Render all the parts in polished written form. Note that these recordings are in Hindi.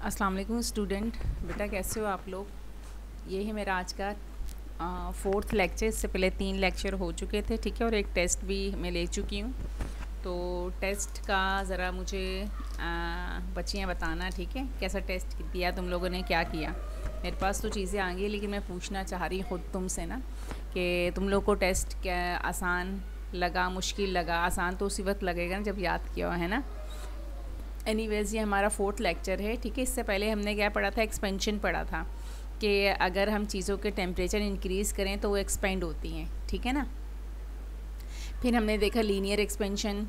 अस्सलाम वालेकुम स्टूडेंट। बेटा कैसे हो आप लोग। ये है मेरा आज का 4th लेक्चर। इससे पहले 3 लेक्चर हो चुके थे, ठीक है, और एक टेस्ट भी मैं ले चुकी हूँ। तो टेस्ट का ज़रा मुझे बच्चियाँ बताना, ठीक है, कैसा टेस्ट दिया तुम लोगों ने, क्या किया। मेरे पास तो चीज़ें आ गई, लेकिन मैं पूछना चाह रही ख़ुद तुमसे ना कि तुम लोग को टेस्ट क्या आसान लगा, मुश्किल लगा। आसान तो उसी वक्त लगेगा ना जब याद किया है ना। एनीवेज़ ये हमारा 4th लेक्चर है, ठीक है। इससे पहले हमने क्या पढ़ा था, एक्सपेंशन पढ़ा था कि अगर हम चीज़ों के टेम्परेचर इंक्रीज़ करें तो वो एक्सपेंड होती हैं, ठीक है ना। फिर हमने देखा लीनियर एक्सपेंशन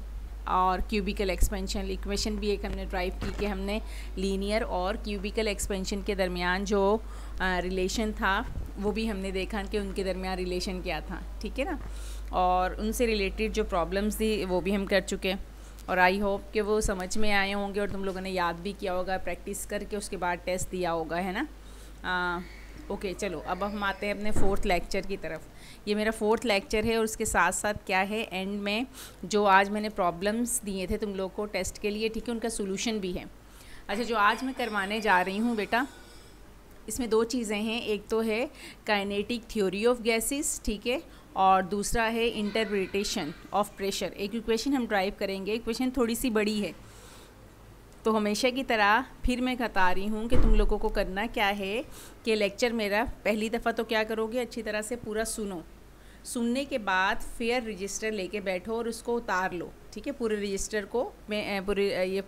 और क्यूबिकल एक्सपेंशन। इक्वेशन भी एक हमने ड्राइव की कि हमने लीनियर और क्यूबिकल एक्सपेंशन के दरमियान जो रिलेशन था वो भी हमने देखा कि उनके दरमियान रिलेशन क्या था, ठीक है ना। और उनसे रिलेटेड जो प्रॉब्लम्स थी वो भी हम कर चुके हैं, और आई होप कि वो समझ में आए होंगे और तुम लोगों ने याद भी किया होगा, प्रैक्टिस करके उसके बाद टेस्ट दिया होगा, है ना। ओके, चलो अब हम आते हैं अपने 4th लेक्चर की तरफ। ये मेरा 4th लेक्चर है और उसके साथ साथ क्या है, एंड में जो आज मैंने प्रॉब्लम्स दिए थे तुम लोग को टेस्ट के लिए, ठीक है, उनका सोल्यूशन भी है। अच्छा, जो आज मैं करवाने जा रही हूँ बेटा, इसमें 2 चीज़ें हैं। एक तो है काइनेटिक थ्योरी ऑफ गैसेस, ठीक है, और दूसरा है इंटरप्रिटेशन ऑफ प्रेशर। एक इक्वेशन हम ड्राइव करेंगे। इक्वेशन थोड़ी सी बड़ी है, तो हमेशा की तरह फिर मैं बता रही हूँ कि तुम लोगों को करना क्या है कि लेक्चर मेरा पहली दफ़ा तो क्या करोगे, अच्छी तरह से पूरा सुनो। सुनने के बाद फेयर रजिस्टर लेके बैठो और उसको उतार लो, ठीक है। पूरे रजिस्टर को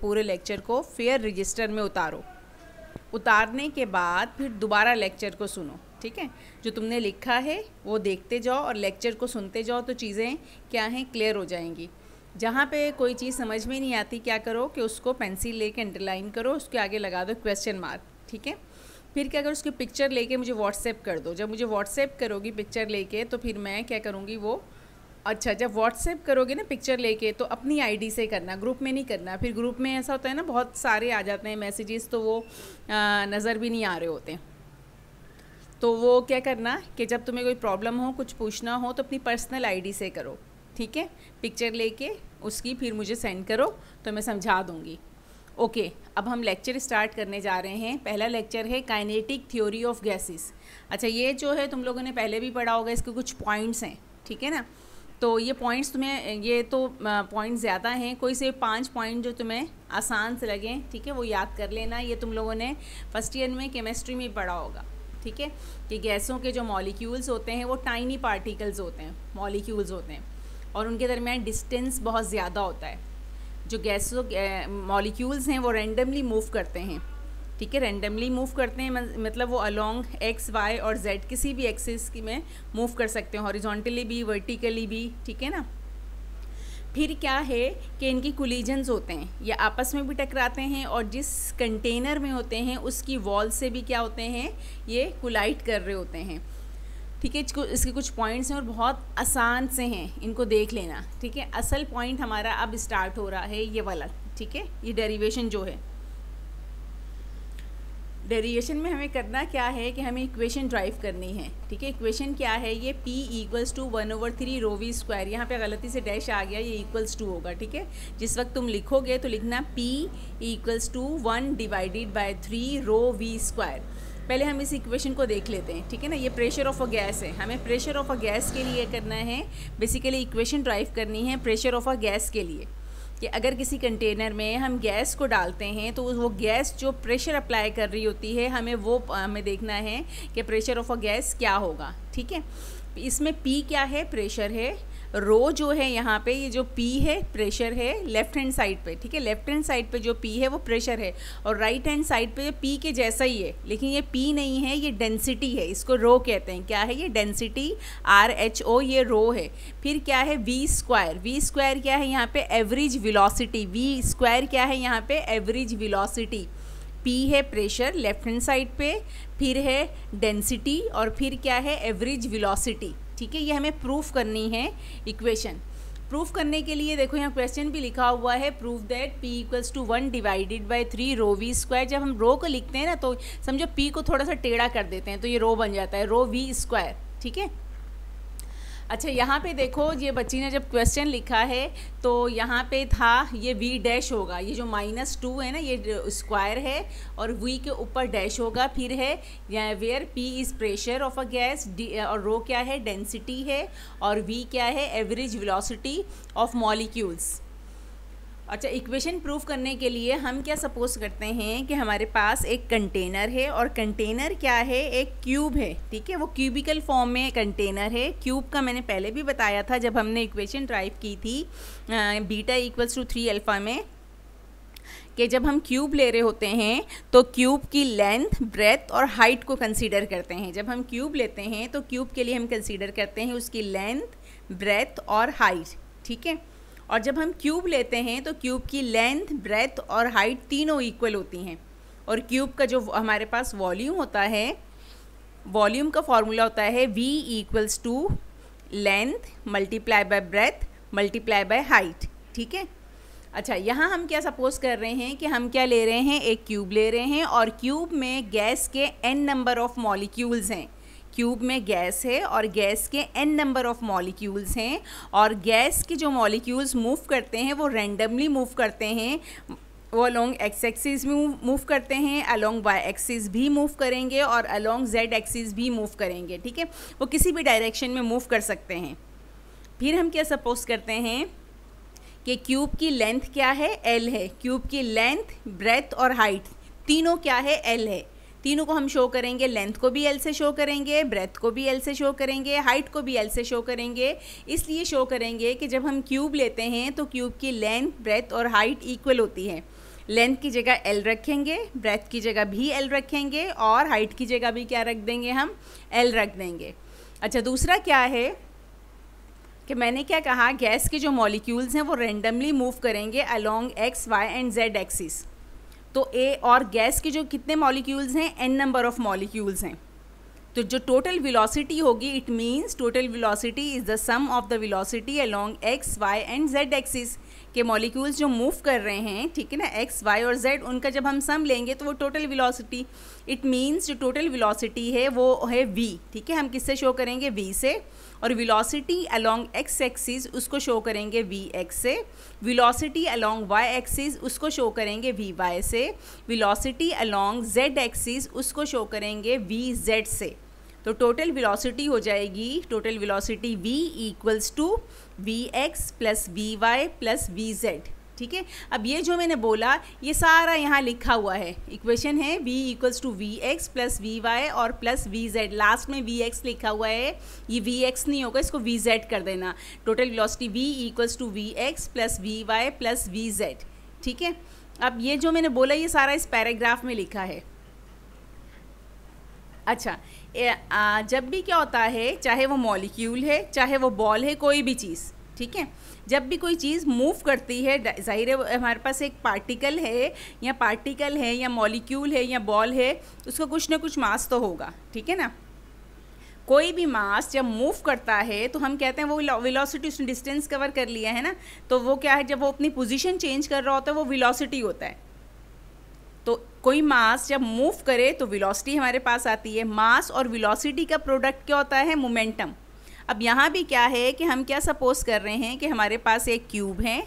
पूरे लेक्चर को फेयर रजिस्टर में उतारो। उतारने के बाद फिर दोबारा लेक्चर को सुनो, ठीक है। जो तुमने लिखा है वो देखते जाओ और लेक्चर को सुनते जाओ, तो चीज़ें क्या हैं, क्लियर हो जाएंगी। जहाँ पे कोई चीज़ समझ में नहीं आती, क्या करो कि उसको पेंसिल लेके अंडरलाइन करो, उसके आगे लगा दो क्वेश्चन मार्क, ठीक है। फिर क्या करो, उसकी पिक्चर लेके मुझे व्हाट्सएप कर दो। जब मुझे व्हाट्सएप करोगी पिक्चर लेके, तो फिर मैं क्या करूँगी वो, अच्छा, जब व्हाट्सएप करोगे ना पिक्चर लेके, तो अपनी आईडी से करना, ग्रुप में नहीं करना। फिर ग्रुप में ऐसा होता है ना, बहुत सारे आ जाते हैं मैसेजेस, तो वो नज़र भी नहीं आ रहे होते। तो वो क्या करना कि जब तुम्हें कोई प्रॉब्लम हो, कुछ पूछना हो, तो अपनी पर्सनल आईडी से करो, ठीक है। पिक्चर लेके उसकी फिर मुझे सेंड करो तो मैं समझा दूँगी। ओके, अब हम लेक्चर स्टार्ट करने जा रहे हैं। पहला लेक्चर है काइनेटिक थ्योरी ऑफ गैसेस। अच्छा, ये जो है तुम लोगों ने पहले भी पढ़ा होगा, इसके कुछ पॉइंट्स हैं, ठीक है ना। तो ये पॉइंट्स तुम्हें, ये तो पॉइंट्स ज़्यादा हैं, कोई से 5 पॉइंट जो तुम्हें आसान से लगें, ठीक है, वो याद कर लेना। ये तुम लोगों ने फर्स्ट ईयर में केमिस्ट्री में पढ़ा होगा, ठीक है, कि गैसों के जो मॉलिक्यूल्स होते हैं वो टाइनी पार्टिकल्स होते हैं, मॉलिक्यूल्स होते हैं, और उनके दरमियान डिस्टेंस बहुत ज़्यादा होता है। जो गैसों मॉलिक्यूल्स हैं वो रैंडमली मूव करते हैं, ठीक है, रैंडमली मूव करते हैं, मतलब वो अलोंग एक्स, वाई और जेड किसी भी एक्सिस की में मूव कर सकते हैं, हॉरिजॉन्टली भी, वर्टिकली भी, ठीक है ना। फिर क्या है कि इनकी कोलिजन्स होते हैं, ये आपस में भी टकराते हैं, और जिस कंटेनर में होते हैं उसकी वॉल से भी क्या होते हैं, ये कोलाइड कर रहे होते हैं, ठीक है। इसके कुछ पॉइंट्स हैं और बहुत आसान से हैं, इनको देख लेना, ठीक है। असल पॉइंट हमारा अब स्टार्ट हो रहा है, ये वाला, ठीक है। ये डेरिवेशन जो है, डेरिवेशन में हमें करना क्या है कि हमें इक्वेशन ड्राइव करनी है, ठीक है। इक्वेशन क्या है, ये P = 1/3 ρv स्क्वायर। यहाँ पे गलती से डैश आ गया, ये =2 होगा, ठीक है। जिस वक्त तुम लिखोगे तो लिखना P = 1/3 ρv स्क्वायर। पहले हम इस इक्वेशन को देख लेते हैं, ठीक है ना। ये प्रेशर ऑफ अ गैस है, हमें प्रेशर ऑफ अ गैस के लिए करना है, बेसिकली इक्वेशन ड्राइव करनी है प्रेशर ऑफ अ गैस के लिए, कि अगर किसी कंटेनर में हम गैस को डालते हैं तो वो गैस जो प्रेशर अप्लाई कर रही होती है, हमें देखना है कि प्रेशर ऑफ अ गैस क्या होगा, ठीक है। इसमें P क्या है, प्रेशर है। रो जो है यहाँ पे, ये जो P है प्रेशर है लेफ़्ट हैंड साइड पे, ठीक है। लेफ़्ट हैंड साइड पे जो P है वो प्रेशर है, और राइट हैंड साइड पे P के जैसा ही है, लेकिन ये P नहीं है, ये डेंसिटी है, इसको रो कहते हैं। क्या है ये, डेंसिटी, RHO, ये रो है। फिर क्या है, V स्क्वायर। V स्क्वायर क्या है यहाँ पे, एवरेज वेलोसिटी। V स्क्वायर क्या है यहाँ पे, एवरेज वेलोसिटी। P है प्रेशर लेफ्ट हैंड साइड पे, फिर है डेंसिटी, और फिर क्या है, एवरेज वेलोसिटी, ठीक है। ये हमें प्रूफ करनी है इक्वेशन। प्रूफ करने के लिए देखो यहाँ क्वेश्चन भी लिखा हुआ है, proof that P = 1/3 ρv square. जब हम रो को लिखते हैं ना, तो समझो P को थोड़ा सा टेढ़ा कर देते हैं, तो ये रो बन जाता है, ρv स्क्वायर, ठीक है। अच्छा, यहाँ पे देखो, ये बच्ची ने जब क्वेश्चन लिखा है तो यहाँ पे था ये v डैश होगा, ये जो -2 है ना, ये स्क्वायर है और v के ऊपर डैश होगा, फिर है where p is pressure of a gas, और रो क्या है, डेंसिटी है, और v क्या है, एवरेज वेलोसिटी ऑफ मॉलिक्यूल्स। अच्छा, इक्वेशन प्रूफ करने के लिए हम क्या सपोज करते हैं कि हमारे पास एक कंटेनर है, और कंटेनर क्या है, एक क्यूब है, ठीक है, वो क्यूबिकल फॉर्म में कंटेनर है। क्यूब का मैंने पहले भी बताया था जब हमने इक्वेशन ड्राइव की थी बीटा = 3 अल्फ़ा में, कि जब हम क्यूब ले रहे होते हैं तो क्यूब की लेंथ, ब्रेथ और हाइट को कंसीडर करते हैं। जब हम क्यूब लेते हैं तो क्यूब के लिए हम कंसीडर करते हैं उसकी लेंथ, ब्रेथ और हाइट, ठीक है। और जब हम क्यूब लेते हैं तो क्यूब की लेंथ, ब्रेथ और हाइट तीनों इक्वल होती हैं। और क्यूब का जो हमारे पास वॉल्यूम होता है, वॉल्यूम का फॉर्मूला होता है V = length multiply by breath multiply by height, ठीक है। अच्छा, यहाँ हम क्या सपोज कर रहे हैं कि हम क्या ले रहे हैं, एक क्यूब ले रहे हैं, और क्यूब में गैस के n नंबर ऑफ मॉलिक्यूल्स हैं। क्यूब में गैस है और गैस के n नंबर ऑफ मॉलिक्यूल्स हैं, और गैस के जो मॉलिक्यूल्स मूव करते हैं वो रैंडमली मूव करते हैं। वो अलोंग x एक्सिस में मूव करते हैं, अलोंग y एक्सिस भी मूव करेंगे, और अलोंग z एक्सिस भी मूव करेंगे, ठीक है। वो किसी भी डायरेक्शन में मूव कर सकते हैं। फिर हम क्या सपोज करते हैं कि क्यूब की लेंथ क्या है, L है। क्यूब की लेंथ, ब्रेथ और हाइट तीनों क्या है, L है। तीनों को हम शो करेंगे, लेंथ को भी L से शो करेंगे, ब्रेथ को भी L से शो करेंगे, हाइट को भी L से शो करेंगे। इसलिए शो करेंगे कि जब हम क्यूब लेते हैं तो क्यूब की लेंथ, ब्रेथ और हाइट इक्वल होती है। लेंथ की जगह L रखेंगे, ब्रेथ की जगह भी L रखेंगे, और हाइट की जगह भी क्या रख देंगे, हम L रख देंगे। अच्छा, दूसरा क्या है कि मैंने क्या कहा, गैस के जो मॉलिक्यूल्स हैं वो रेंडमली मूव करेंगे along x, y and z axis. तो ए और गैस के जो कितने मॉलिक्यूल्स हैं, n नंबर ऑफ मॉलिक्यूल्स हैं। तो जो टोटल वेलोसिटी होगी, it means total velocity is the sum of the velocity along x, y and z axis. के मॉलिक्यूल्स जो मूव कर रहे हैं, ठीक है ना, x, y और z, उनका जब हम सम लेंगे तो वो टोटल वेलोसिटी, इट मीन्स जो टोटल वेलोसिटी है वो है v, ठीक है। हम किससे शो करेंगे, v से। और वेलोसिटी अलोंग x एक्सिस उसको शो करेंगे vx से, वेलोसिटी अलोंग y एक्सिस उसको शो करेंगे vy से, वेलोसिटी अलोंग z एक्सिस उसको शो करेंगे vz से। तो टोटल वेलोसिटी हो जाएगी, total velocity v = vx + vy + vz, ठीक है। अब ये जो मैंने बोला ये सारा यहाँ लिखा हुआ है, इक्वेशन है v = vx + vy और प्लस vz, लास्ट में vx लिखा हुआ है, ये vx नहीं होगा, इसको vz कर देना। Total velocity v = vx + vy + vz, ठीक है। अब ये जो मैंने बोला ये सारा इस पैराग्राफ में लिखा है। अच्छा, जब भी क्या होता है, चाहे वो मॉलिक्यूल है, चाहे वो बॉल है, कोई भी चीज़, ठीक है, जब भी कोई चीज़ मूव करती है, ज़ाहिर है हमारे पास एक पार्टिकल है या मॉलिक्यूल है या बॉल है, उसका कुछ ना कुछ मास तो होगा, ठीक है ना। कोई भी मास जब मूव करता है तो हम कहते हैं वो वेलोसिटी, उसने डिस्टेंस कवर कर लिया है ना, तो वो क्या है, जब वो अपनी पोजीशन चेंज कर रहा होता है वो वेलोसिटी होता है। तो कोई मास जब मूव करे तो वेलोसिटी हमारे पास आती है। मास और वेलोसिटी का प्रोडक्ट क्या होता है, मोमेंटम। अब यहाँ भी क्या है कि हम क्या सपोज कर रहे हैं कि हमारे पास एक क्यूब है,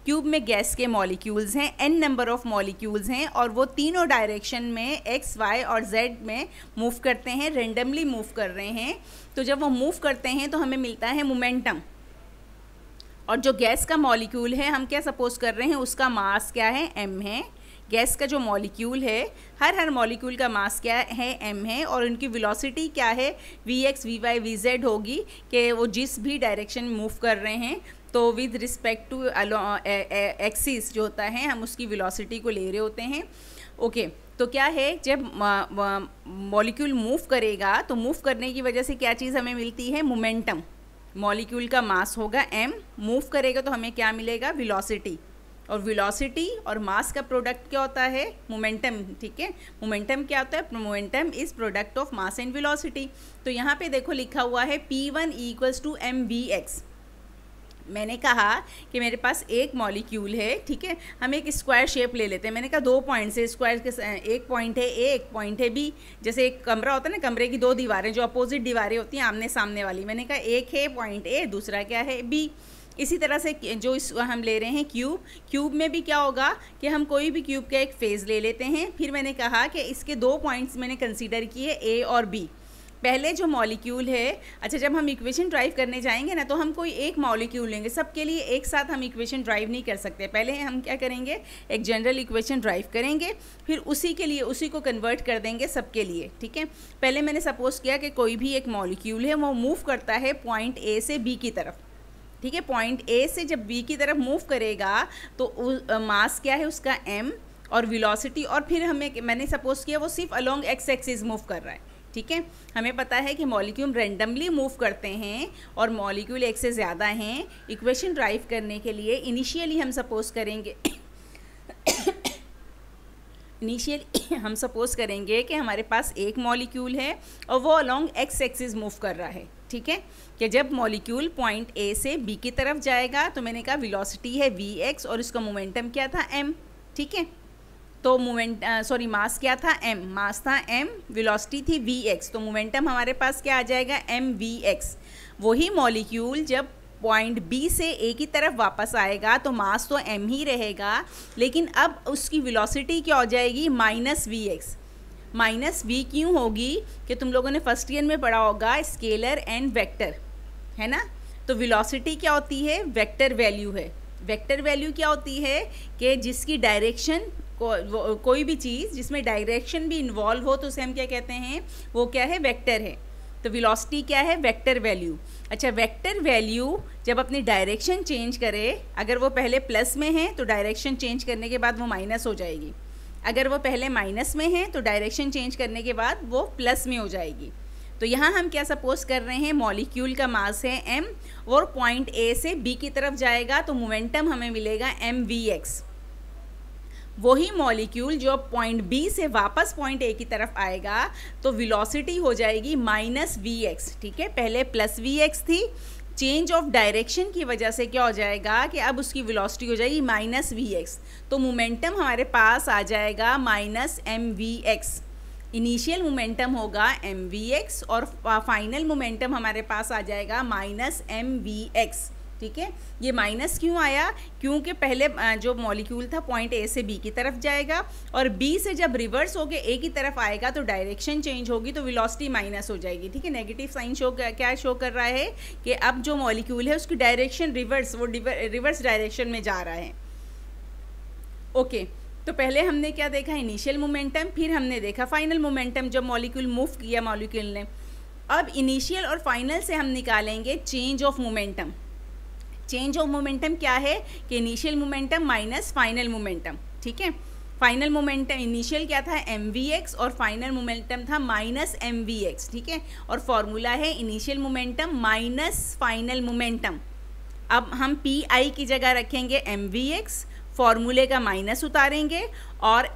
क्यूब में गैस के मॉलिक्यूल्स हैं, n नंबर ऑफ मॉलिक्यूल्स हैं, और वो तीनों डायरेक्शन में x, y और z में मूव करते हैं, रेंडमली मूव कर रहे हैं। तो जब वो मूव करते हैं तो हमें मिलता है मोमेंटम। और जो गैस का मॉलिक्यूल है, हम क्या सपोज कर रहे हैं, उसका मास क्या है, m है। गैस का जो मॉलिक्यूल है, हर मॉलिक्यूल का मास क्या है, m है, और उनकी वेलोसिटी क्या है, vx, vy, vz होगी, कि वो जिस भी डायरेक्शन में मूव कर रहे हैं, तो विद रिस्पेक्ट टू एक्सिस जो होता है, हम उसकी वेलोसिटी को ले रहे होते हैं। ओके, तो क्या है, जब मॉलिक्यूल मूव करेगा तो मूव करने की वजह से क्या चीज़ हमें मिलती है, मोमेंटम। मॉलिक्यूल का मास होगा m, मूव करेगा तो हमें क्या मिलेगा, वेलोसिटी। और वेलोसिटी और मास का प्रोडक्ट क्या होता है, मोमेंटम, ठीक है। मोमेंटम क्या होता है, momentum is product of mass and velocity. तो यहाँ पे देखो लिखा हुआ है P1 = mvx। मैंने कहा कि मेरे पास एक मॉलिक्यूल है, ठीक है, हम एक स्क्वायर शेप ले लेते हैं। मैंने कहा 2 पॉइंट्स है स्क्वायर के, एक पॉइंट है ए, एक पॉइंट है बी। जैसे एक कमरा होता है ना, कमरे की 2 दीवारें जो अपोजिट दीवारें होती हैं आमने सामने वाली। मैंने कहा एक है पॉइंट ए, दूसरा क्या है बी। इसी तरह से जो इस हम ले रहे हैं क्यूब में भी क्या होगा कि हम कोई भी क्यूब का एक फेज़ ले लेते हैं। फिर मैंने कहा कि इसके 2 पॉइंट्स मैंने कंसीडर किए ए और बी। पहले जो मॉलिक्यूल है, अच्छा जब हम इक्वेशन ड्राइव करने जाएंगे ना तो हम कोई एक मॉलिक्यूल लेंगे, सबके लिए एक साथ हम इक्वेशन ड्राइव नहीं कर सकते। पहले हम क्या करेंगे, एक जनरल इक्वेशन ड्राइव करेंगे, फिर उसी के लिए उसी को कन्वर्ट कर देंगे सबके लिए, ठीक है। पहले मैंने सपोज किया कि कोई भी एक मॉलिक्यूल है वो मूव करता है पॉइंट ए से बी की तरफ, ठीक है। पॉइंट ए से जब बी की तरफ मूव करेगा तो मास क्या है उसका m और वेलोसिटी, और फिर मैंने सपोज किया वो सिर्फ अलोंग एक्स एक्सिस मूव कर रहा है, ठीक है। हमें पता है कि मॉलिक्यूल रैंडमली मूव करते हैं और मॉलिक्यूल एक से ज़्यादा हैं। इक्वेशन ड्राइव करने के लिए इनिशियली हम सपोज करेंगे कि हमारे पास एक मॉलिक्यूल है और वो अलोंग एक्स एक्सिस मूव कर रहा है, ठीक है। कि जब मॉलिक्यूल पॉइंट ए से बी की तरफ जाएगा तो मैंने कहा वेलोसिटी है vx और उसका मोमेंटम क्या था m, ठीक है। तो मास क्या था m, मास था m, वेलोसिटी थी vx, तो मोमेंटम हमारे पास क्या आ जाएगा mvx। वही मॉलिक्यूल जब पॉइंट b से a की तरफ वापस आएगा तो मास तो m ही रहेगा, लेकिन अब उसकी वेलोसिटी क्या हो जाएगी -vx। -v क्यों होगी कि तुम लोगों ने फर्स्ट ईयर में पढ़ा होगा स्केलर एंड वेक्टर, है ना। तो वेलोसिटी क्या होती है, वेक्टर वैल्यू है। वेक्टर वैल्यू क्या होती है कि जिसकी डायरेक्शन कोई भी चीज़ जिसमें डायरेक्शन भी इन्वॉल्व हो तो उसे हम क्या कहते हैं, वो क्या है, वेक्टर है। तो वेलोसिटी क्या है, वेक्टर वैल्यू। अच्छा, वेक्टर वैल्यू जब अपनी डायरेक्शन चेंज करे, अगर वो पहले प्लस में है तो डायरेक्शन चेंज करने के बाद वो माइनस हो जाएगी, अगर वो पहले माइनस में है तो डायरेक्शन चेंज करने के बाद वो प्लस में हो जाएगी। तो यहाँ हम क्या सपोज कर रहे हैं, मॉलिक्यूल का मास है m और पॉइंट ए से b की तरफ जाएगा तो मोमेंटम हमें मिलेगा mvx। वही मॉलिक्यूल जो पॉइंट बी से वापस पॉइंट ए की तरफ आएगा तो वेलोसिटी हो जाएगी -vx, ठीक है। पहले +vx थी, चेंज ऑफ डायरेक्शन की वजह से क्या हो जाएगा कि अब उसकी वेलोसिटी हो जाएगी -vx, तो मोमेंटम हमारे पास आ जाएगा -mvx। इनिशियल मोमेंटम होगा mvx और फाइनल मोमेंटम हमारे पास आ जाएगा -mvx, ठीक है। ये माइनस क्यों आया, क्योंकि पहले जो मॉलिक्यूल था पॉइंट ए से बी की तरफ जाएगा और बी से जब रिवर्स होके ए की तरफ आएगा तो डायरेक्शन चेंज होगी तो वेलोसिटी माइनस हो जाएगी, ठीक है। नेगेटिव साइन क्या शो कर रहा है कि अब जो मॉलिक्यूल है उसकी डायरेक्शन रिवर्स डायरेक्शन में जा रहा है। ओके, तो पहले हमने क्या देखा, इनिशियल मोमेंटम, फिर हमने देखा फाइनल मोमेंटम जब मॉलिक्यूल मूव किया मॉलिक्यूल ने। अब इनिशियल और फाइनल से हम निकालेंगे change of momentum. Change of momentum क्या है कि initial momentum minus final momentum, ठीक है। फाइनल मोमेंटम इनिशियल क्या था mvx और फाइनल मोमेंटम था -mvx, ठीक है। और फॉर्मूला है initial momentum minus final momentum. अब हम pi की जगह रखेंगे mvx, फॉर्मूले का माइनस उतारेंगे और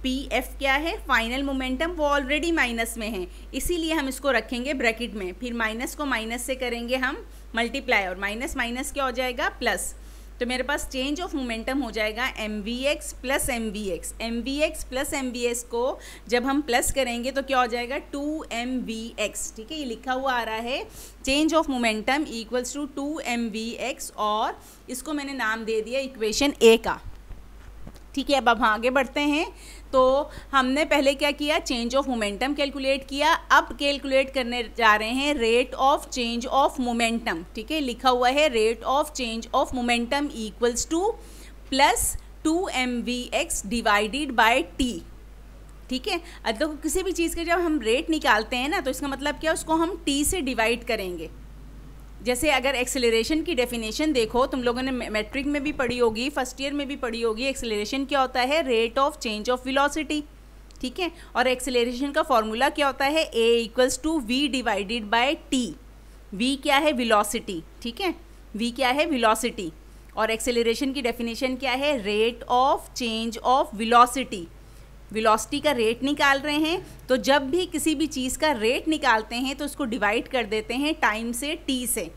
pf क्या है, फाइनल मोमेंटम, वो ऑलरेडी माइनस में है इसीलिए हम इसको रखेंगे ब्रैकेट में। फिर माइनस को माइनस से करेंगे हम मल्टीप्लाई और माइनस माइनस क्या हो जाएगा, प्लस। तो मेरे पास चेंज ऑफ मोमेंटम हो जाएगा mvx plus mvx। mvx plus mvx को जब हम प्लस करेंगे तो क्या हो जाएगा 2mvx, ठीक है। ये लिखा हुआ आ रहा है change of momentum equals to 2mvx और इसको मैंने नाम दे दिया इक्वेशन ए का, ठीक है। अब हम आगे बढ़ते हैं। तो हमने पहले क्या किया, चेंज ऑफ मोमेंटम कैलकुलेट किया, अब कैलकुलेट करने जा रहे हैं rate of change of momentum, ठीक है। लिखा हुआ है rate of change of momentum equals two plus 2mvx divided by t, ठीक है। तो किसी भी चीज़ के जब हम रेट निकालते हैं ना तो इसका मतलब क्या, उसको हम t से डिवाइड करेंगे। जैसे अगर एक्सेलरेशन की डेफिनेशन देखो, तुम लोगों ने मैट्रिक में भी पढ़ी होगी, फर्स्ट ईयर में भी पढ़ी होगी, एक्सेलरेशन क्या होता है, rate of change of velocity, ठीक है। और एक्सेलरेशन का फॉर्मूला क्या होता है, a equals to v divided by t। v क्या है, वेलोसिटी, ठीक है, v क्या है, वेलोसिटी। और एक्सेलरेशन की डेफिनेशन क्या है, rate of change of velocity. Velocity का रेट निकाल रहे हैं तो जब भी किसी भी चीज़ का रेट निकालते हैं तो उसको डिवाइड कर देते हैं टाइम से, t से।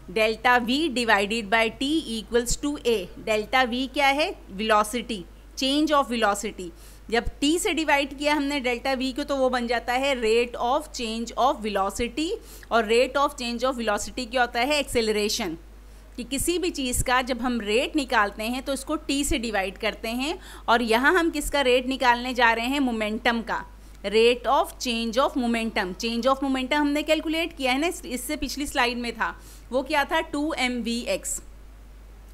Delta V divided by T equals to A. Delta V क्या है? Velocity, change of velocity. जब टी से डिवाइड किया हमने डेल्टा वी को तो वो बन जाता है rate of change of velocity, और rate of change of velocity क्या होता है? एक्सेलरेशन। कि किसी भी चीज़ का जब हम रेट निकालते हैं तो उसको टी से डिवाइड करते हैं, और यहाँ हम किसका रेट निकालने जा रहे हैं? मोमेंटम का, rate of change of momentum. Change of momentum हमने कैलकुलेट किया है ना, इससे पिछली स्लाइड में था, वो क्या था? 2mvx।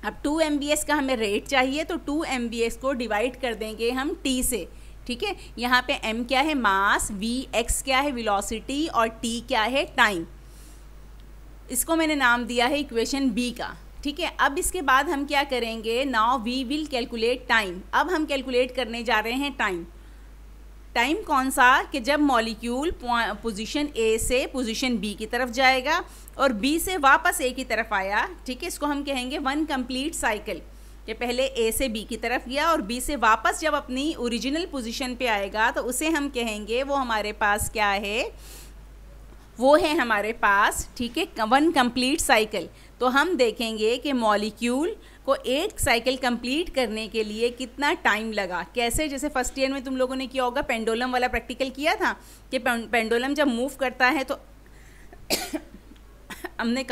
अब 2mvx का हमें रेट चाहिए तो 2mvx को डिवाइड कर देंगे हम t से, ठीक है। यहाँ पे m क्या है? मास, vx क्या है? वेलोसिटी, और t क्या है? टाइम। इसको मैंने नाम दिया है इक्वेशन बी का, ठीक है। अब इसके बाद हम क्या करेंगे? Now we will calculate time. अब हम कैलकुलेट करने जा रहे हैं टाइम। टाइम कौन सा? कि जब मॉलिक्यूल पोजीशन ए से पोजीशन बी की तरफ जाएगा और बी से वापस ए की तरफ आया, ठीक है। इसको हम कहेंगे वन कंप्लीट साइकिल, कि पहले ए से बी की तरफ गया और बी से वापस जब अपनी ओरिजिनल पोजीशन पे आएगा तो उसे हम कहेंगे वो हमारे पास क्या है? वो है हमारे पास, ठीक है, वन कंप्लीट साइकिल। तो हम देखेंगे कि मॉलिक्यूल को एक साइकिल कंप्लीट करने के लिए कितना टाइम लगा। कैसे? जैसे फर्स्ट ईयर में तुम लोगों ने किया होगा, पेंडुलम वाला प्रैक्टिकल किया था कि पेंडुलम जब मूव करता है तो हमने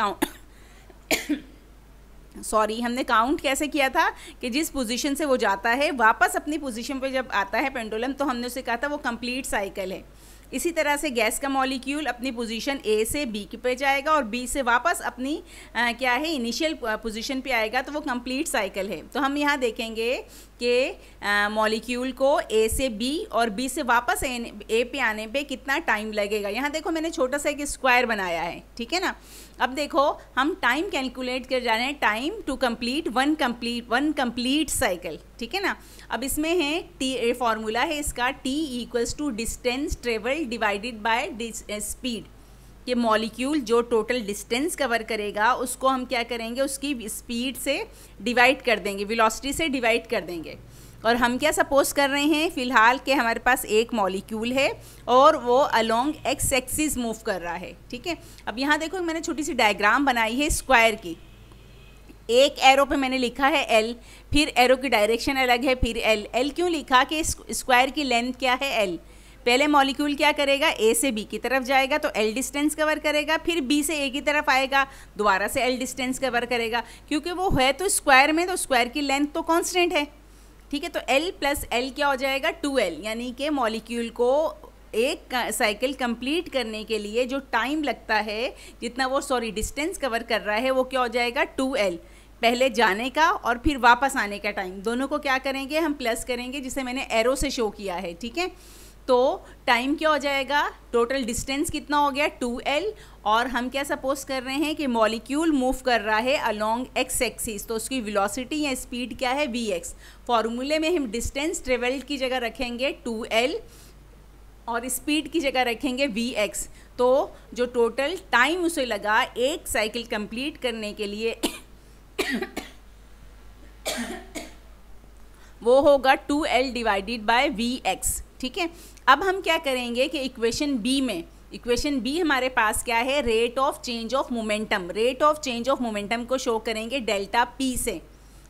काउंट कैसे किया था कि जिस पोजीशन से वो जाता है वापस अपनी पोजीशन पे जब आता है पेंडुलम, तो हमने उसे कहा था वो कंप्लीट साइकिल है। इसी तरह से गैस का मॉलिक्यूल अपनी पोजीशन ए से बी पे जाएगा और बी से वापस अपनी क्या है? इनिशियल पोजीशन पे आएगा, तो वो कंप्लीट साइकिल है। तो हम यहाँ देखेंगे कि मॉलिक्यूल को ए से बी और बी से वापस ए पे आने पे कितना टाइम लगेगा। यहाँ देखो मैंने छोटा सा एक स्क्वायर बनाया है, ठीक है ना। अब देखो हम टाइम कैलकुलेट कर जा रहे हैं, time to complete one complete cycle, ठीक है ना। अब इसमें है टी, फॉर्मूला है इसका, T equals to distance travel divided by speed. कि मॉलिक्यूल जो टोटल डिस्टेंस कवर करेगा उसको हम क्या करेंगे? उसकी स्पीड से डिवाइड कर देंगे, वेलोसिटी से डिवाइड कर देंगे। और हम क्या सपोज कर रहे हैं फ़िलहाल कि हमारे पास एक मॉलिक्यूल है और वो अलोंग एक्स एक्सिस मूव कर रहा है, ठीक है। अब यहाँ देखो मैंने छोटी सी डायग्राम बनाई है स्क्वायर की। एक एरो पे मैंने लिखा है एल, फिर एरो की डायरेक्शन अलग है, फिर एल क्यों लिखा? कि स्क्वायर की लेंथ क्या है? एल। पहले मॉलिक्यूल क्या करेगा? ए से बी की तरफ जाएगा तो एल डिस्टेंस कवर करेगा, फिर बी से ए की तरफ आएगा, दोबारा से एल डिस्टेंस कवर करेगा। क्योंकि वो है तो स्क्वायर में, तो स्क्वायर की लेंथ तो कांस्टेंट है, ठीक है। तो एल प्लस एल क्या हो जाएगा? 2l। यानी कि मॉलिक्यूल को एक साइकिल कंप्लीट करने के लिए जो टाइम लगता है, जितना वो डिस्टेंस कवर कर रहा है, वो क्या हो जाएगा? 2l। पहले जाने का और फिर वापस आने का टाइम, दोनों को क्या करेंगे? हम प्लस करेंगे, जिसे मैंने एरो से शो किया है, ठीक है। तो टाइम क्या हो जाएगा? टोटल डिस्टेंस कितना हो गया? 2l। और हम क्या सपोज कर रहे हैं कि मॉलिक्यूल मूव कर रहा है अलोंग एक्स एक्सिस, तो उसकी वेलोसिटी या स्पीड क्या है? vx। फॉर्मूले में हम डिस्टेंस ट्रेवल्ड की जगह रखेंगे 2l और स्पीड की जगह रखेंगे vx। तो जो टोटल टाइम उसे लगा एक साइकिल कंप्लीट करने के लिए वो होगा 2l डिवाइडेड बाय vx, ठीक है। अब हम क्या करेंगे कि इक्वेशन बी हमारे पास क्या है? Rate of change of momentum. Rate of change of momentum को शो करेंगे डेल्टा पी से।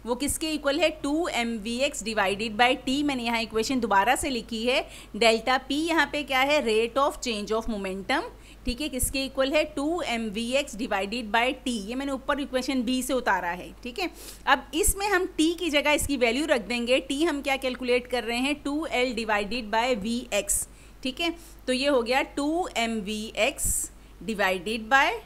वो किसके इक्वल है? 2mvx divided by T. मैंने यहाँ इक्वेशन दोबारा से लिखी है। डेल्टा पी यहाँ पे क्या है? Rate of change of momentum, ठीक है। किसके इक्वल है? 2mvx divided by T. ये मैंने ऊपर इक्वेशन बी से उतारा है, ठीक है। अब इसमें हम टी की जगह इसकी वैल्यू रख देंगे। टी हम क्या कैलकुलेट कर रहे हैं? 2l डिवाइडेड बाय vx, ठीक है। तो ये हो गया 2mvx divided by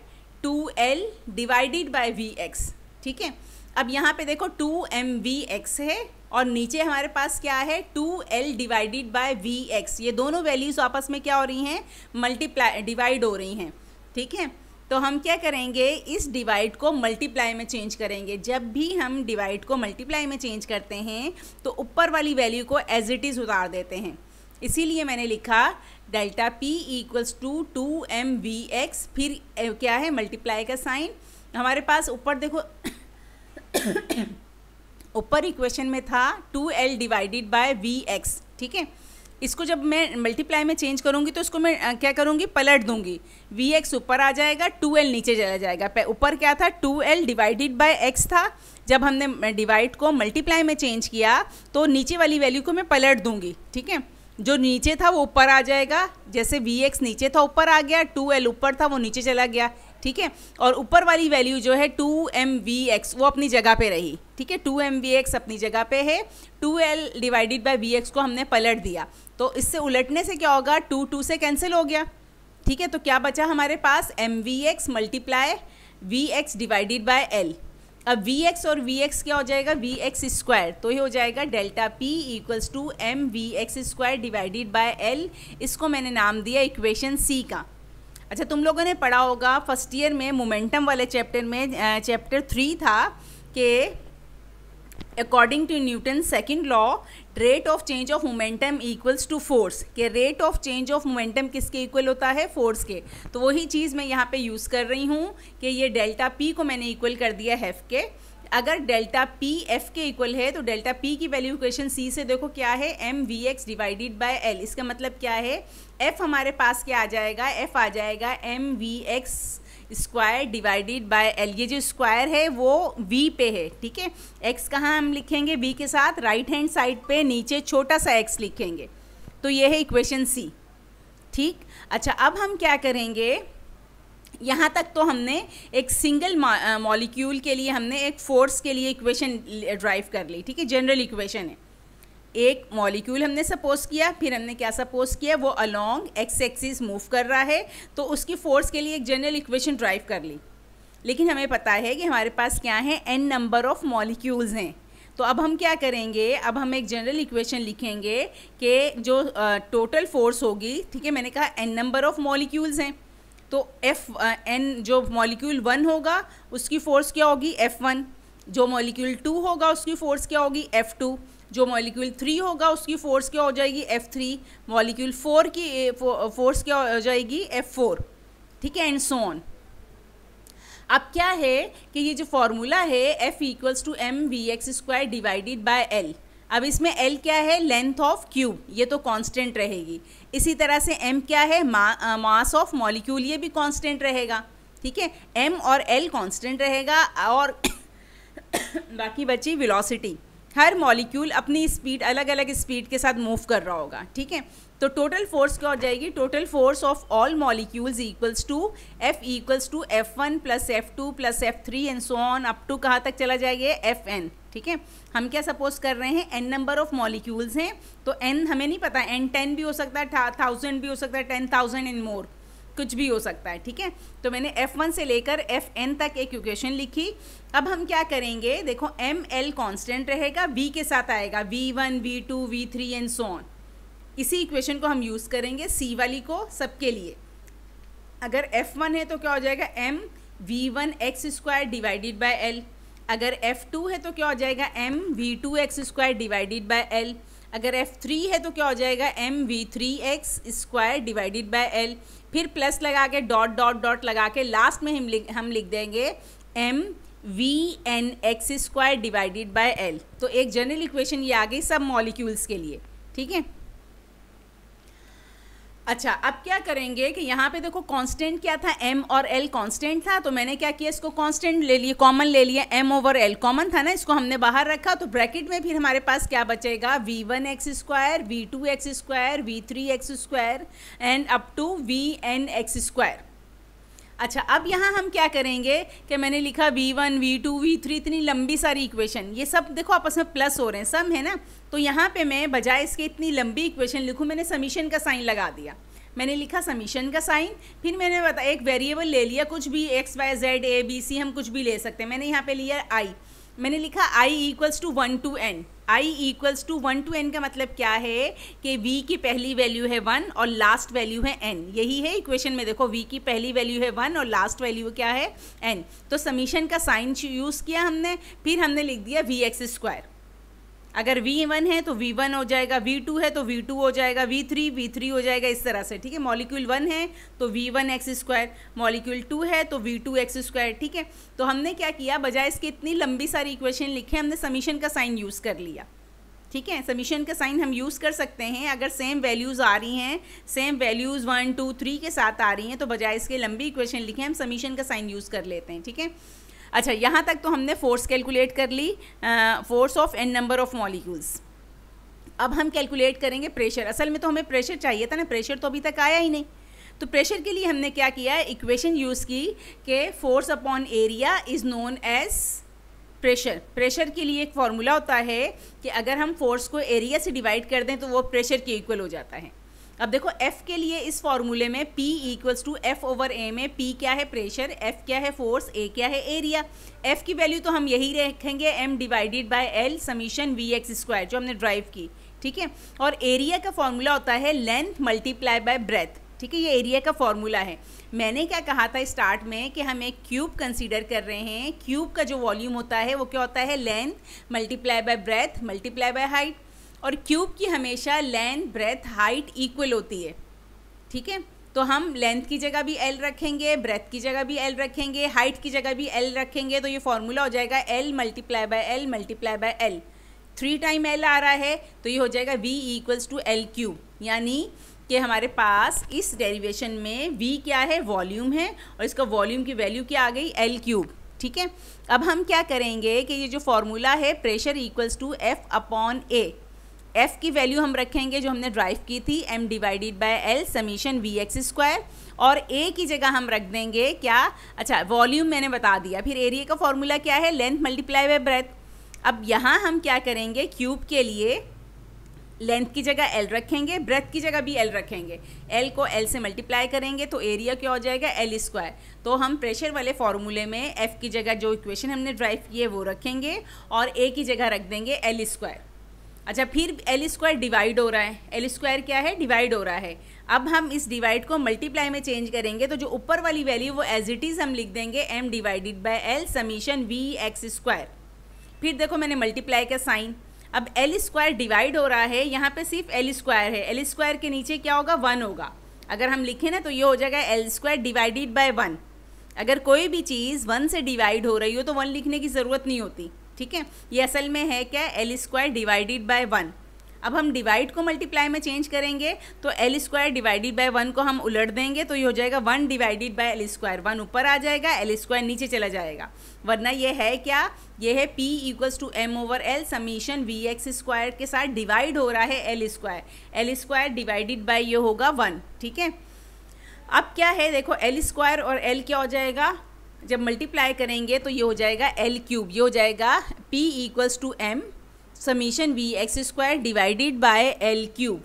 2l divided by vx, ठीक है। अब यहाँ पे देखो 2mvx है और नीचे हमारे पास क्या है? 2l divided by vx। ये दोनों वैल्यूज आपस में क्या हो रही हैं? डिवाइड हो रही हैं, ठीक है। तो हम क्या करेंगे? इस डिवाइड को मल्टीप्लाई में चेंज करेंगे। जब भी हम डिवाइड को मल्टीप्लाई में चेंज करते हैं तो ऊपर वाली वैल्यू को एज इट इज़ उतार देते हैं। इसीलिए मैंने लिखा delta p equals to 2mvx, फिर क्या है? मल्टीप्लाई का साइन। हमारे पास ऊपर देखो ऊपर इक्वेशन में था 2l डिवाइडेड बाय vx, ठीक है। इसको जब मैं मल्टीप्लाई में चेंज करूँगी तो इसको मैं क्या करूँगी, पलट दूँगी। Vx ऊपर आ जाएगा, 2l नीचे चला जाएगा। ऊपर क्या था, 2l डिवाइडेड बाय x था। जब हमने डिवाइड को मल्टीप्लाई में चेंज किया तो नीचे वाली वैल्यू को मैं पलट दूँगी, ठीक है। जो नीचे था वो ऊपर आ जाएगा, जैसे Vx नीचे था ऊपर आ गया, 2l ऊपर था वो नीचे चला गया, ठीक है। और ऊपर वाली वैल्यू जो है 2mVx वो अपनी जगह पे रही, ठीक है। 2mVx अपनी जगह पे है, 2l डिवाइडेड बाय Vx को हमने पलट दिया। तो इससे उलटने से क्या होगा, 2 से कैंसिल हो गया, ठीक है। तो क्या बचा हमारे पास, mVx multiply Vx divided by l। अब Vx और Vx क्या हो जाएगा, Vx स्क्वायर, तो ये हो जाएगा delta P equals to mVx square divided by l। इसको मैंने नाम दिया इक्वेशन C का। अच्छा, तुम लोगों ने पढ़ा होगा फर्स्ट ईयर में मोमेंटम वाले चैप्टर में, चैप्टर 3 था कि according to Newton second law rate of change of momentum equals to force, के rate of change of momentum किसके इक्वल होता है, फोर्स के। तो वही चीज़ मैं यहाँ पे यूज़ कर रही हूँ कि ये डेल्टा पी को मैंने इक्वल कर दिया एफ के। अगर डेल्टा पी एफ के इक्वल है तो डेल्टा पी की वैल्यू इक्वेशन सी से देखो क्या है, M V X divided by L. इसका मतलब क्या है, एफ हमारे पास क्या आ जाएगा, एफ आ जाएगा M V X square divided by L. ये जो स्क्वायर है वो v पे है, ठीक है। x कहाँ हम लिखेंगे, v के साथ राइट हैंड साइड पे नीचे छोटा सा x लिखेंगे। तो ये है इक्वेशन सी, ठीक। अच्छा, अब हम क्या करेंगे, यहाँ तक तो हमने एक सिंगल मॉलिक्यूल के लिए हमने एक फोर्स के लिए इक्वेशन ड्राइव कर ली, ठीक है। जनरल इक्वेशन है, एक मॉलिक्यूल हमने सपोज किया, फिर हमने क्या सपोज किया, वो अलोंग एक्स एक्सिस मूव कर रहा है, तो उसकी फोर्स के लिए एक जनरल इक्वेशन ड्राइव कर ली। लेकिन हमें पता है कि हमारे पास क्या है, n नंबर ऑफ मॉलिक्यूल्स हैं। तो अब हम क्या करेंगे, अब हम एक जनरल इक्वेशन लिखेंगे कि जो टोटल फोर्स होगी, ठीक है, मैंने कहा n नंबर ऑफ मॉलिक्यूल्स हैं, तो n जो मॉलिक्यूल 1 होगा उसकी फोर्स क्या होगी, F1। जो मॉलिक्यूल 2 होगा उसकी फोर्स क्या होगी, F2। जो मॉलिक्यूल 3 होगा उसकी फोर्स क्या हो जाएगी, F3। मॉलिक्यूल 4 की फोर्स क्या हो जाएगी, F4, ठीक है, एंड सो ऑन। अब क्या है कि ये जो फॉर्मूला है F equals to M V X square divided by L। अब इसमें L क्या है, लेंथ ऑफ क्यूब, ये तो कांस्टेंट रहेगी। इसी तरह से M क्या है, मास ऑफ मॉलिक्यूल, ये भी कांस्टेंट रहेगा, ठीक है। M और L कांस्टेंट रहेगा और बाकी बची वेलोसिटी। हर मॉलिक्यूल अपनी स्पीड, अलग अलग स्पीड के साथ मूव कर रहा होगा, ठीक है। तो टोटल फोर्स क्या हो जाएगी, total force of all molecules equals to F equals to F1 plus F2 plus F3 and so on up to कहाँ तक चला जाएगा, Fn, ठीक है। हम क्या सपोज कर रहे हैं, n नंबर ऑफ मॉलिक्यूल्स हैं, तो n हमें नहीं पता, n 10 भी हो सकता है, 1000 भी हो सकता है, 10,000 एंड मोर, कुछ भी हो सकता है, ठीक है। तो मैंने F1 से लेकर Fn तक एक इक्वेशन लिखी। अब हम क्या करेंगे, देखो ml कांस्टेंट रहेगा, v के साथ आएगा, v1 v2 v3 and so on. इसी इक्वेशन को हम यूज़ करेंगे c वाली को सबके लिए। अगर F1 है तो क्या हो जाएगा, m v1 x square divided by l। अगर F2 है तो क्या हो जाएगा, m v2 x square divided by l। अगर F3 है तो क्या हो जाएगा, m v3x square divided by l। फिर प्लस लगा के डॉट डॉट डॉट लगा के लास्ट में हम लिख देंगे m vn x square divided by l। तो एक जनरल इक्वेशन ये आ गई सब मॉलिक्यूल्स के लिए, ठीक है। अच्छा, अब क्या करेंगे कि यहाँ पे देखो कांस्टेंट क्या था, m और l कांस्टेंट था, तो मैंने क्या किया, इसको कांस्टेंट ले लिए, कॉमन ले लिया, m ओवर l कॉमन था ना, इसको हमने बाहर रखा। तो ब्रैकेट में फिर हमारे पास क्या बचेगा, v1x square v2x square v3x square and up to vnx square. अच्छा, अब यहाँ हम क्या करेंगे कि मैंने लिखा v1 v2 v3, इतनी लंबी सारी इक्वेशन, ये सब देखो आपस में प्लस हो रहे हैं, सम है ना। तो यहाँ पे मैं बजाय इसके इतनी लंबी इक्वेशन लिखूँ, मैंने समीशन का साइन लगा दिया। मैंने लिखा समीशन का साइन, फिर मैंने बताया एक वेरिएबल ले लिया, कुछ भी x y z a b c हम कुछ भी ले सकते हैं। मैंने यहाँ पे लिया i, मैंने लिखा i equals to 1 to n। i equals to 1 to n का मतलब क्या है कि v की पहली वैल्यू है 1 और लास्ट वैल्यू है n। यही है इक्वेशन में, देखो v की पहली वैल्यू है 1 और लास्ट वैल्यू क्या है n। तो समीशन का साइन यूज़ किया हमने, फिर हमने लिख दिया vx स्क्वायर। अगर v1 है तो v1 हो जाएगा, v2 है तो v2 हो जाएगा, v3 हो जाएगा, इस तरह से, ठीक है। मॉलिक्यूल 1 है तो v1x स्क्वायर, मॉलिक्यूल 2 है तो v2x स्क्वायर, ठीक है। तो हमने क्या किया, बजाय इसके इतनी लंबी सारी इक्वेशन लिखे, हमने समीशन का साइन यूज़ कर लिया, ठीक है। समीशन का साइन हम यूज़ कर सकते हैं अगर सेम वैल्यूज़ आ रही हैं, सेम वैल्यूज़ 1 2 3 के साथ आ रही हैं, तो बजाय इसके लंबी इक्वेशन लिखे हम समीशन का साइन यूज़ कर लेते हैं। ठीक है। अच्छा, यहाँ तक तो हमने फोर्स कैलकुलेट कर ली, force of n number of molecules. अब हम कैलकुलेट करेंगे प्रेशर। असल में तो हमें प्रेशर चाहिए था ना, प्रेशर तो अभी तक आया ही नहीं। तो प्रेशर के लिए हमने क्या किया है, इक्वेशन यूज़ की कि force upon area is known as pressure. Pressure के लिए एक फार्मूला होता है कि अगर हम फोर्स को एरिया से डिवाइड कर दें तो वो प्रेशर के इक्वल हो जाता है। अब देखो F के लिए इस फार्मूले में P equals to F over A में P क्या है प्रेशर, F क्या है फोर्स, A क्या है एरिया। F की वैल्यू तो हम यही रखेंगे M divided by L summation VX square जो हमने ड्राइव की। ठीक है। और एरिया का फॉर्मूला होता है लेंथ मल्टीप्लाई बाय ब्रेथ। ठीक है, ये एरिया का फॉर्मूला है। मैंने क्या कहा था स्टार्ट में कि हम एक क्यूब कंसीडर कर रहे हैं। क्यूब का जो वॉल्यूम होता है वो क्या होता है, length multiply by breath multiply by height. और क्यूब की हमेशा लेंथ ब्रेथ हाइट इक्वल होती है। ठीक है, तो हम लेंथ की जगह भी L रखेंगे, ब्रेथ की जगह भी L रखेंगे, हाइट की जगह भी L रखेंगे, तो ये फॉर्मूला हो जाएगा L multiply by L multiply by L। 3 time L आ रहा है तो ये हो जाएगा V equals to L cube, यानी कि हमारे पास इस डेरिवेशन में V क्या है, वॉल्यूम है, और इसका वॉल्यूम की वैल्यू क्या आ गई, L क्यूब। ठीक है। अब हम क्या करेंगे कि ये जो फॉर्मूला है pressure equals to F upon A, F की वैल्यू हम रखेंगे जो हमने ड्राइव की थी M divided by L summation VX square, और A की जगह हम रख देंगे क्या, अच्छा वॉल्यूम मैंने बता दिया। फिर एरिया का फॉर्मूला क्या है, लेंथ मल्टीप्लाई बाय ब्रेथ। अब यहाँ हम क्या करेंगे, क्यूब के लिए लेंथ की जगह L रखेंगे, ब्रेथ की जगह भी L रखेंगे, L को L से मल्टीप्लाई करेंगे तो एरिया क्या हो जाएगा, L स्क्वायर। तो हम प्रेशर वाले फॉर्मूले में F की जगह जो इक्वेशन हमने ड्राइव की है वो रखेंगे और A की जगह रख देंगे L स्क्वायर। अच्छा, फिर L स्क्वायर डिवाइड हो रहा है, L स्क्वायर क्या है, डिवाइड हो रहा है। अब हम इस डिवाइड को मल्टीप्लाई में चेंज करेंगे तो जो ऊपर वाली वैल्यू वो एज इट इज़ हम लिख देंगे M divided by L summation VX square. फिर देखो मैंने मल्टीप्लाई का साइन, अब L स्क्वायर डिवाइड हो रहा है, यहाँ पे सिर्फ L स्क्वायर है, L स्क्वायर के नीचे क्या होगा, 1 होगा। अगर हम लिखें ना तो ये हो जाएगा L स्क्वायर डिवाइडेड बाय 1। अगर कोई भी चीज़ 1 से डिवाइड हो रही हो तो 1 लिखने की ज़रूरत नहीं होती। ठीक है, ये असल में है क्या, L स्क्वायर डिवाइडेड बाय 1। अब हम डिवाइड को मल्टीप्लाई में चेंज करेंगे तो L स्क्वायर डिवाइडेड बाय 1 को हम उलट देंगे तो ये हो जाएगा 1 डिवाइडेड बाय L स्क्वायर। 1 ऊपर आ जाएगा, L स्क्वायर नीचे चला जाएगा, वरना ये है क्या, ये है P equals to M over L summation VX square के साथ डिवाइड हो रहा है L square. L square divided by ये होगा 1। ठीक है। अब क्या है, देखो L स्क्वायर और L क्या हो जाएगा, जब मल्टीप्लाई करेंगे तो ये हो जाएगा L क्यूब, ये हो जाएगा P equals to M summation VX square divided by L cube.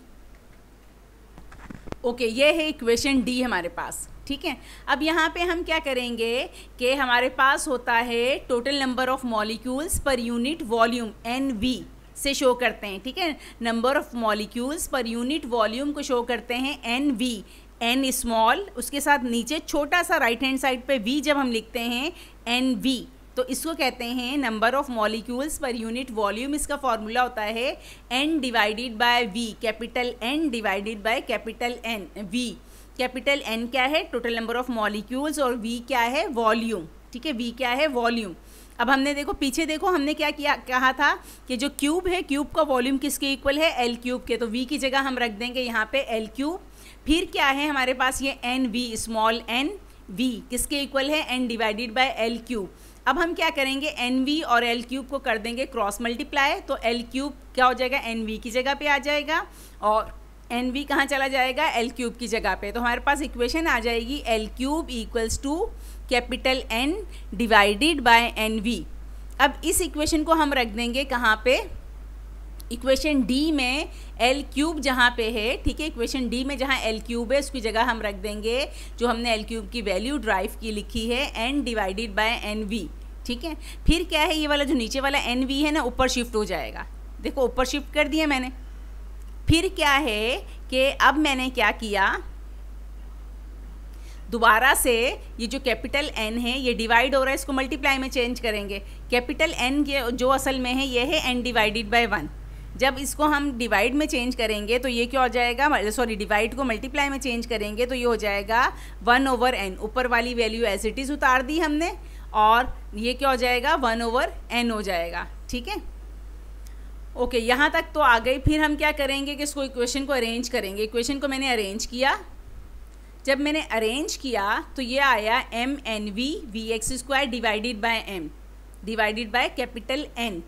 Okay, ये है इक्वेशन D हमारे पास। ठीक है। अब यहाँ पे हम क्या करेंगे कि हमारे पास होता है total number of molecules per unit volume NV से शो करते हैं। ठीक है, number of molecules per unit volume को शो करते हैं NV, N स्मॉल, उसके साथ नीचे छोटा सा राइट हैंड साइड पे V जब हम लिखते हैं NV तो इसको कहते हैं number of molecules per unit volume. इसका फॉर्मूला होता है N divided bye V, capital N divided by capital N V। Capital N क्या है, टोटल नंबर ऑफ मॉलिक्यूल्स, और V क्या है, वॉल्यूम। ठीक है, V क्या है, वॉल्यूम। अब हमने देखो पीछे देखो हमने क्या किया, कहा था कि जो क्यूब है, क्यूब का वॉल्यूम किसके इक्वल है, L क्यूब के, तो V की जगह हम रख देंगे यहाँ पे L क्यूब। फिर क्या है हमारे पास, ये NV स्मॉल n V किसके इक्वल है, N divided by L cube. अब हम क्या करेंगे, NV और L क्यूब को कर देंगे क्रॉस मल्टीप्लाई, तो L क्यूब क्या हो जाएगा, NV की जगह पे आ जाएगा, और NV कहाँ चला जाएगा, L क्यूब की जगह पे। तो हमारे पास इक्वेशन आ जाएगी L cube equals to capital N divided by NV। अब इस इक्वेशन को हम रख देंगे कहाँ पे, इक्वेशन D में L क्यूब जहाँ पे है। ठीक है, इक्वेशन D में जहाँ L क्यूब है उसकी जगह हम रख देंगे जो हमने L क्यूब की वैल्यू ड्राइव की लिखी है, N डिवाइडेड बाय NV। ठीक है, फिर क्या है, ये वाला जो नीचे वाला NV है ना ऊपर शिफ्ट हो जाएगा, देखो ऊपर शिफ्ट कर दिया मैंने। फिर क्या है कि अब मैंने क्या किया, दोबारा से ये जो कैपिटल N है ये डिवाइड हो रहा है, इसको मल्टीप्लाई में चेंज करेंगे। कैपिटल N के जो असल में है ये है N डिवाइडेड बाय 1। जब इसको हम डिवाइड में चेंज करेंगे तो ये क्या हो जाएगा, सॉरी डिवाइड को मल्टीप्लाई में चेंज करेंगे तो ये हो जाएगा 1 ओवर n। ऊपर वाली वैल्यू एज इट इज़ उतार दी हमने, और ये क्या हो जाएगा 1 ओवर n हो जाएगा। ठीक है, ओके, यहाँ तक तो आ गई। फिर हम क्या करेंगे कि इसको इक्वेशन को अरेंज करेंगे। इक्वेशन को मैंने अरेंज किया। जब मैंने अरेंज किया तो ये आया M N V V X square divided by M divided by capital N.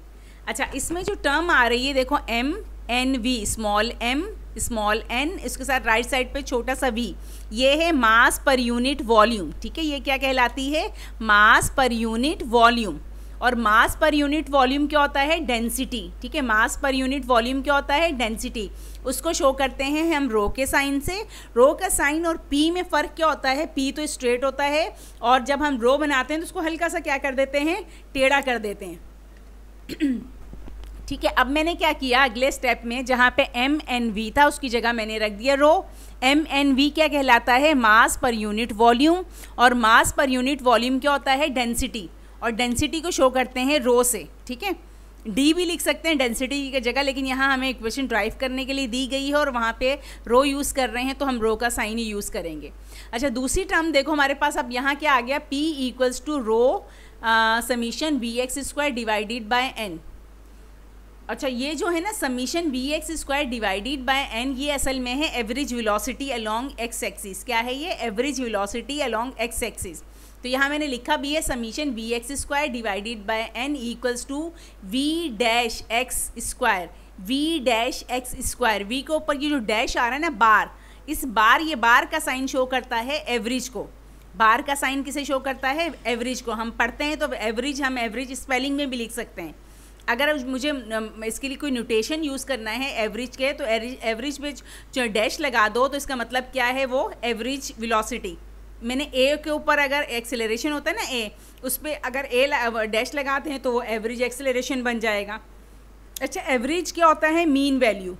अच्छा, इसमें जो टर्म आ रही है देखो, M N V, small M small N, इसके साथ राइट साइड पे छोटा सा वी, ये है मास पर यूनिट वॉल्यूम। ठीक है, ये क्या कहलाती है? मास पर यूनिट वॉल्यूम। और मास पर यूनिट वॉल्यूम क्या होता है? डेंसिटी। ठीक है, मास पर यूनिट वॉल्यूम क्या होता है? डेंसिटी। उसको शो करते हैं हम रो के साइन से। रो का साइन और पी में फ़र्क क्या होता है? पी तो स्ट्रेट होता है, और जब हम रो बनाते हैं तो उसको हल्का सा क्या कर देते हैं? टेढ़ा कर देते हैं। ठीक है, अब मैंने क्या किया अगले स्टेप में, जहाँ पे एम एन वी था उसकी जगह मैंने रख दिया रो। एम एन वी क्या कहलाता है? मास पर यूनिट वॉल्यूम। और मास पर यूनिट वॉल्यूम क्या होता है? डेंसिटी। और डेंसिटी को शो करते हैं रो से। ठीक है, डी भी लिख सकते हैं डेंसिटी की जगह, लेकिन यहाँ हमें इक्वेशन ड्राइव करने के लिए दी गई है और वहाँ पे रो यूज़ कर रहे हैं तो हम रो का साइन ही यूज़ करेंगे। अच्छा, दूसरी टर्म देखो हमारे पास अब यहाँ क्या आ गया? P equals to rho summation V X square divided by N. अच्छा, ये जो है ना summation V X square divided by N, ये असल में है average velocity along X axis. क्या है ये? Average velocity along X axis. तो यहाँ मैंने लिखा भी है summation V X square divided by N equals to V dash X square. V dash X square, V के ऊपर ये जो डैश आ रहा है ना बार, इस बार, ये बार का साइन शो करता है एवरेज को। बार का साइन किसे शो करता है? एवरेज को। हम पढ़ते हैं तो एवरेज, हम एवरेज स्पेलिंग में भी लिख सकते हैं। अगर मुझे इसके लिए कोई नोटेशन यूज़ करना है एवरेज के, तो एवरेज में जो डैश लगा दो तो इसका मतलब क्या है? वो एवरेज वेलोसिटी। मैंने ए के ऊपर अगर एक्सेलरेशन होता है ना ए, उस पर अगर ए डैश लगाते हैं तो वो एवरेज एक्सेलरेशन बन जाएगा। अच्छा, एवरेज क्या होता है? Mean value.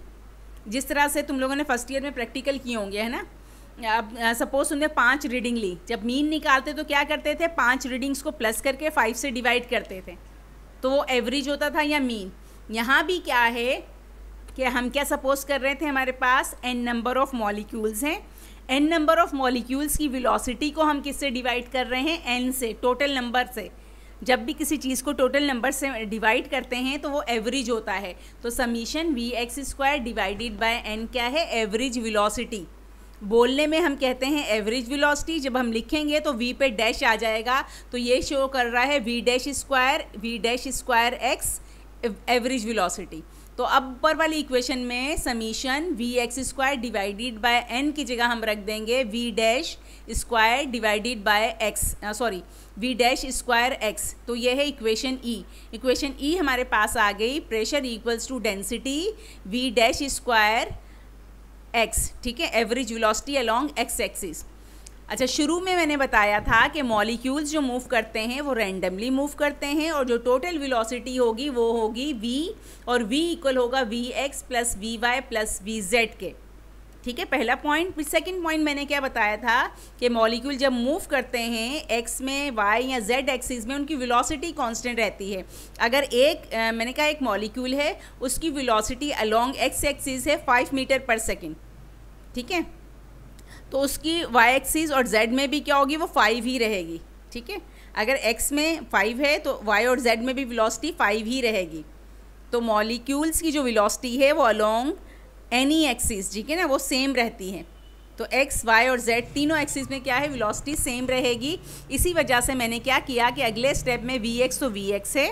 जिस तरह से तुम लोगों ने फर्स्ट ईयर में प्रैक्टिकल किए होंगे, है ना। अब सपोज तुमने 5 रीडिंग ली, जब मीन निकालते तो क्या करते थे? 5 रीडिंग्स को प्लस करके 5 से डिवाइड करते थे, तो वो एवरेज होता था या मीन। यहाँ भी क्या है कि हम क्या सपोज कर रहे थे? हमारे पास n नंबर ऑफ़ मॉलिक्यूल्स हैं। n नंबर ऑफ़ मॉलिक्यूल्स की वेलोसिटी को हम किससे डिवाइड कर रहे हैं? n से, टोटल नंबर से। जब भी किसी चीज़ को टोटल नंबर से डिवाइड करते हैं तो वो एवरेज होता है। तो summation V X square divided by n क्या है? Average velocity. बोलने में हम कहते हैं एवरेज वेलोसिटी, जब हम लिखेंगे तो v पे डैश आ जाएगा, तो ये शो कर रहा है v dash square X average velocity. तो अब ऊपर वाली इक्वेशन में summation V X square divided by N की जगह हम रख देंगे V dash square divided by X, sorry V dash square X. तो ये है इक्वेशन ई। इक्वेशन ई हमारे पास आ गई, pressure equals to density V dash square X. ठीक है, average velocity along X axis. अच्छा, शुरू में मैंने बताया था कि मॉलिक्यूल्स जो मूव करते हैं वो रैंडमली मूव करते हैं, और जो टोटल वेलोसिटी होगी वो होगी v, और v इक्वल होगा V X plus V Y plus V Z के। ठीक है, पहला पॉइंट। फिर सेकंड पॉइंट मैंने क्या बताया था कि मॉलिक्यूल जब मूव करते हैं x में, y या z एक्सिस में, उनकी वेलोसिटी कांस्टेंट रहती है। अगर मैंने कहा एक मॉलिक्यूल है, उसकी वेलोसिटी अलोंग x एक्सिस है 5 मीटर पर सेकेंड। ठीक है, तो उसकी y एक्सिस और z में भी क्या होगी? वो 5 ही रहेगी। ठीक है, अगर x में 5 है तो y और z में भी वेलोसिटी 5 ही रहेगी। तो मॉलिक्यूल्स की जो वेलोसिटी है वो अलोंग एनी एक्सिस, ठीक है ना, वो सेम रहती है। तो x, y और z तीनों एक्सिस में क्या है? वेलोसिटी सेम रहेगी। इसी वजह से मैंने क्या किया कि अगले स्टेप में vx तो vx है,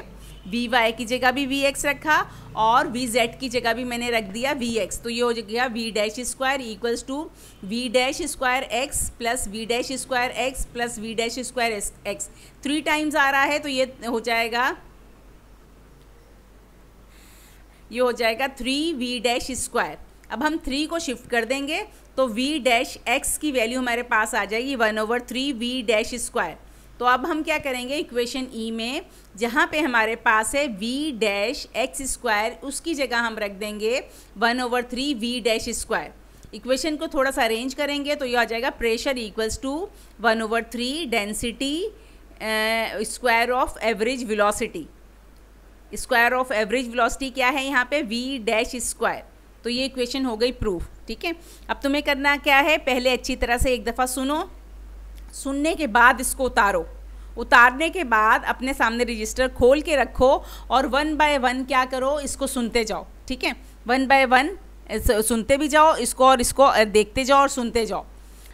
vy की जगह भी vx रखा, और vz की जगह भी मैंने रख दिया vx। तो ये हो गया v dash square equals to v dash square x plus v dash square x plus v dash square x। 3 times आ रहा है तो ये हो जाएगा 3v डैश स्क्वायर। अब हम 3 को शिफ्ट कर देंगे तो v डैश x की वैल्यू हमारे पास आ जाएगी 1/3v डैश स्क्वायर। तो अब हम क्या करेंगे? इक्वेशन ई में जहाँ पे हमारे पास है v डैश एक्स स्क्वायर, उसकी जगह हम रख देंगे 1/3v डैश स्क्वायर। इक्वेशन को थोड़ा सा अरेंज करेंगे तो ये आ जाएगा pressure equals to 1/3 density square of average velocity. Square of average velocity क्या है यहाँ पे? v dash square. तो ये इक्वेशन हो गई प्रूफ। ठीक है, अब तुम्हें करना क्या है? पहले अच्छी तरह से एक दफ़ा सुनो, सुनने के बाद इसको उतारो, उतारने के बाद अपने सामने रजिस्टर खोल के रखो और 1 बाय 1 क्या करो, इसको सुनते जाओ, ठीक है। 1 बाय 1 सुनते भी जाओ इसको और इसको देखते जाओ और सुनते जाओ।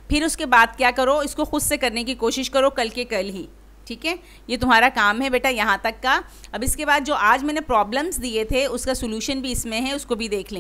फिर उसके बाद क्या करो, इसको खुद से करने की कोशिश करो कल के कल ही, ठीक है। ये तुम्हारा काम है बेटा यहाँ तक का। अब इसके बाद जो आज मैंने प्रॉब्लम्स दिए थे उसका सोल्यूशन भी इसमें है, उसको भी देख लेना।